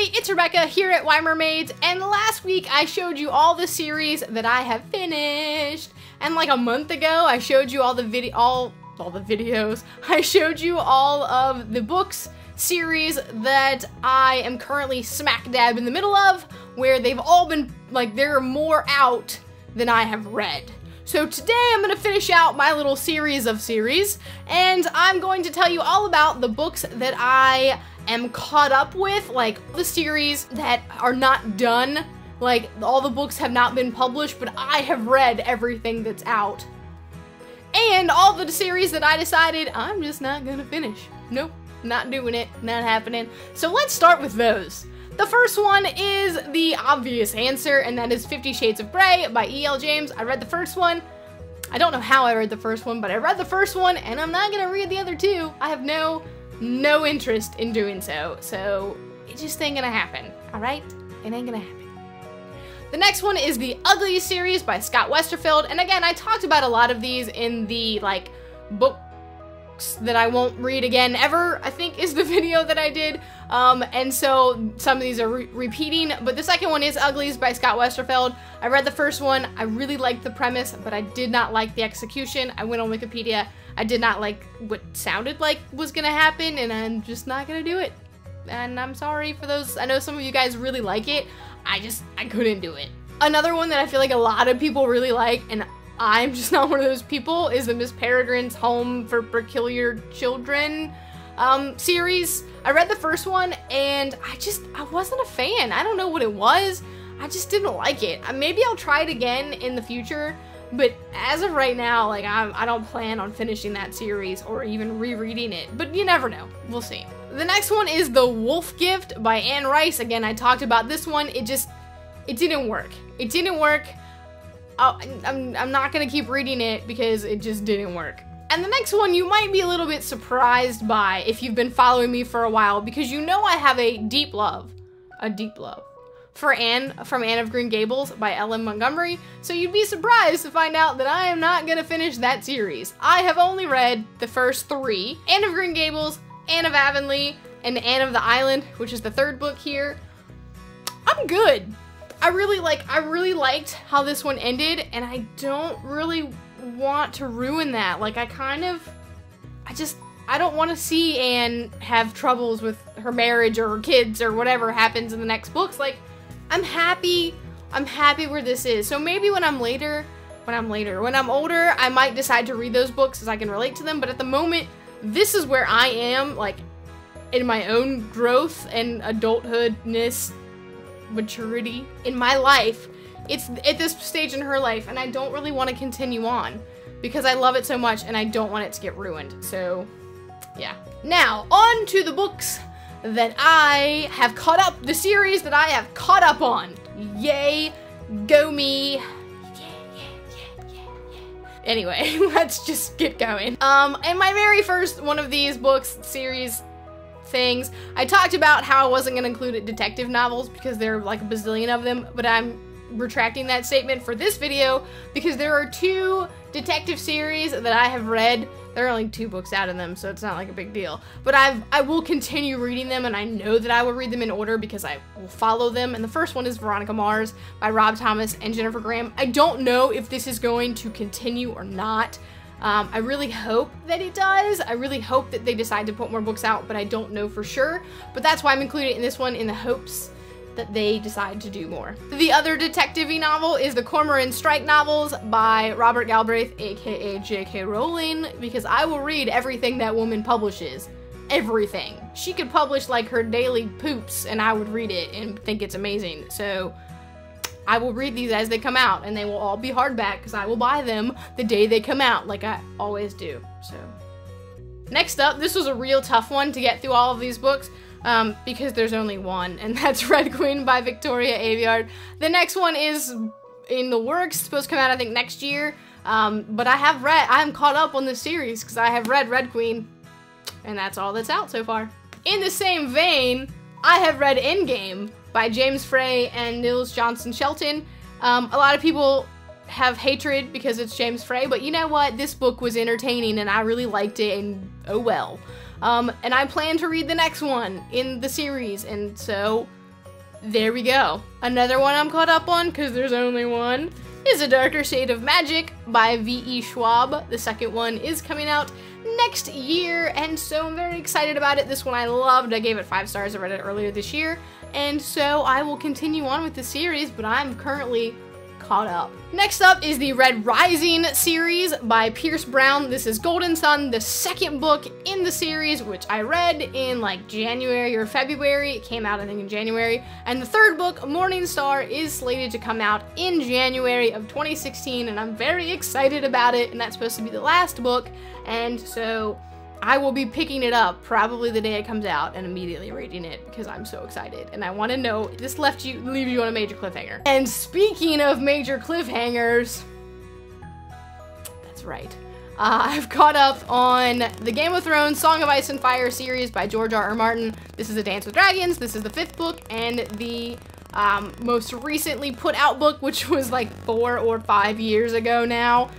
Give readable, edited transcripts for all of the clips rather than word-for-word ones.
everybody, it's Rebecca here at Y Mermaids, and last week I showed you all the series that I have finished, and like a month ago I showed you all the videos. I showed you all of the books series that I am currently smack dab in the middle of, where they've all been, like, there are more out than I have read. So today I'm going to finish out my little series of series, and I'm going to tell you all about the books that I am caught up with, like the series that are not done, like all the books have not been published, but I have read everything that's out. And all the series that I decided I'm just not gonna finish. Nope, not doing it, not happening. So let's start with those. The first one is the obvious answer, and that is 50 Shades of Grey by E.L. James. I read the first one. I don't know how I read the first one, but I read the first one, and I'm not gonna read the other two. I have no interest in doing so, so it just ain't gonna happen, alright? It ain't gonna happen. The next one is the Ugly series by Scott Westerfeld, and again, I talked about a lot of these in the, like, books that I won't read again ever, I think is the video that I did, and so some of these are repeating, but the second one is Uglies by Scott Westerfeld. I read the first one, I really liked the premise, but I did not like the execution. I went on Wikipedia, I did not like what sounded like was gonna happen, and I'm just not gonna do it. And I'm sorry for those, I know some of you guys really like it, I couldn't do it. Another one that I feel like a lot of people really like, and I'm just not one of those people, is the Miss Peregrines Home for Peculiar Children series. I read the first one, and I wasn't a fan. I don't know what it was, I just didn't like it. Maybe I'll try it again in the future, but as of right now, like, I don't plan on finishing that series or even rereading it, but you never know. We'll see. The next one is The Wolf Gift by Anne Rice. Again, I talked about this one. It didn't work. It didn't work. I'm not gonna keep reading it because it just didn't work. And the next one you might be a little bit surprised by if you've been following me for a while, because you know I have a deep love for Anne from Anne of Green Gables by Ellen Montgomery, so you'd be surprised to find out that I am not gonna finish that series. I have only read the first three: Anne of Green Gables, Anne of Avonlea, and Anne of the Island, which is the third book here. I'm good. I really liked how this one ended, and I don't really want to ruin that. Like, I don't want to see Anne have troubles with her marriage or her kids or whatever happens in the next books. Like, I'm happy where this is. So maybe when I'm older, I might decide to read those books as I can relate to them, but at the moment, this is where I am, like, in my own growth and adulthoodness, maturity in my life. It's at this stage in her life, and I don't really want to continue on because I love it so much and I don't want it to get ruined. So yeah. Now on to the books that I have caught up, the series that I have caught up on. Yay, go me. Anyway, let's just get going. And my very first one of these books, series things, I talked about how I wasn't gonna include detective novels because there are like a bazillion of them, but I'm retracting that statement for this video because there are two detective series that I have read. There are only 2 books out of them, so it's not like a big deal. But I will continue reading them, and I know that I will read them in order because I will follow them. And the first one is Veronica Mars by Rob Thomas and Jennifer Graham. I don't know if this is going to continue or not. I really hope that it does. I really hope that they decide to put more books out, but I don't know for sure. But that's why I'm including it in this one, in the hopes that they decide to do more. The other detective-y novel is the Cormoran Strike novels by Robert Galbraith, aka J.K. Rowling, because I will read everything that woman publishes. Everything. She could publish like her daily poops and I would read it and think it's amazing. So I will read these as they come out, and they will all be hardback because I will buy them the day they come out, like I always do. So next up, this was a real tough one to get through all of these books. Because there's only one, and that's Red Queen by Victoria Aveyard. The next one is in the works, it's supposed to come out I think next year, but I'm caught up on the series because I have read Red Queen, and that's all that's out so far. In the same vein, I have read Endgame by James Frey and Nils Johnson Shelton. A lot of people have hatred because it's James Frey, but you know what? This book was entertaining and I really liked it, and oh well. And I plan to read the next one in the series, and so there we go. Another one I'm caught up on, because there's only one, is A Darker Shade of Magic by V.E. Schwab. The second one is coming out next year, and so I'm very excited about it. This one I loved. I gave it 5 stars. I read it earlier this year, and so I will continue on with the series, but I'm currently caught up. Next up is the Red Rising series by Pierce Brown. This is Golden Sun, the second book in the series, which I read in like January or February. It came out, I think, in January. And the third book, Morning Star, is slated to come out in January of 2016, and I'm very excited about it, and that's supposed to be the last book, and so I will be picking it up probably the day it comes out and immediately reading it because I'm so excited and I want to know. This leaves you on a major cliffhanger. And speaking of major cliffhangers, that's right. I've caught up on the Game of Thrones Song of Ice and Fire series by George R.R. Martin. This is A Dance with Dragons. This is the 5th book, and the most recently put out book, which was like 4 or 5 years ago now.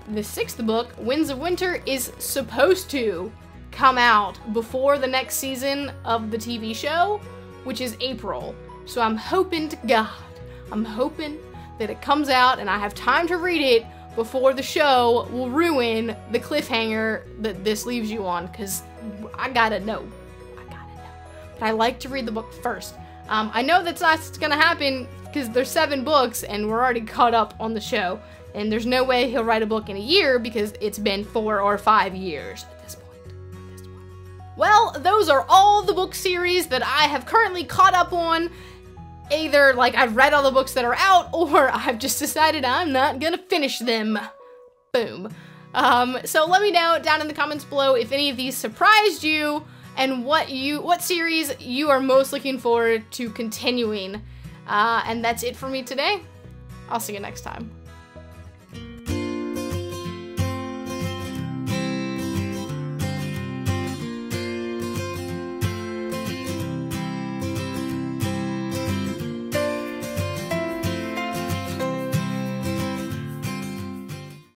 The 6th book, Winds of Winter, is supposed to come out before the next season of the TV show, which is April. So I'm hoping to God, I'm hoping that it comes out and I have time to read it before the show will ruin the cliffhanger that this leaves you on, because I gotta know. But I like to read the book first. I know that's not gonna happen because there's 7 books and we're already caught up on the show. And there's no way he'll write a book in a year because it's been 4 or 5 years at this point. Well, those are all the book series that I have currently caught up on. Either, like, I've read all the books that are out, or I've just decided I'm not gonna finish them. Boom. So let me know down in the comments below if any of these surprised you and what series you are most looking forward to continuing. And that's it for me today. I'll see you next time.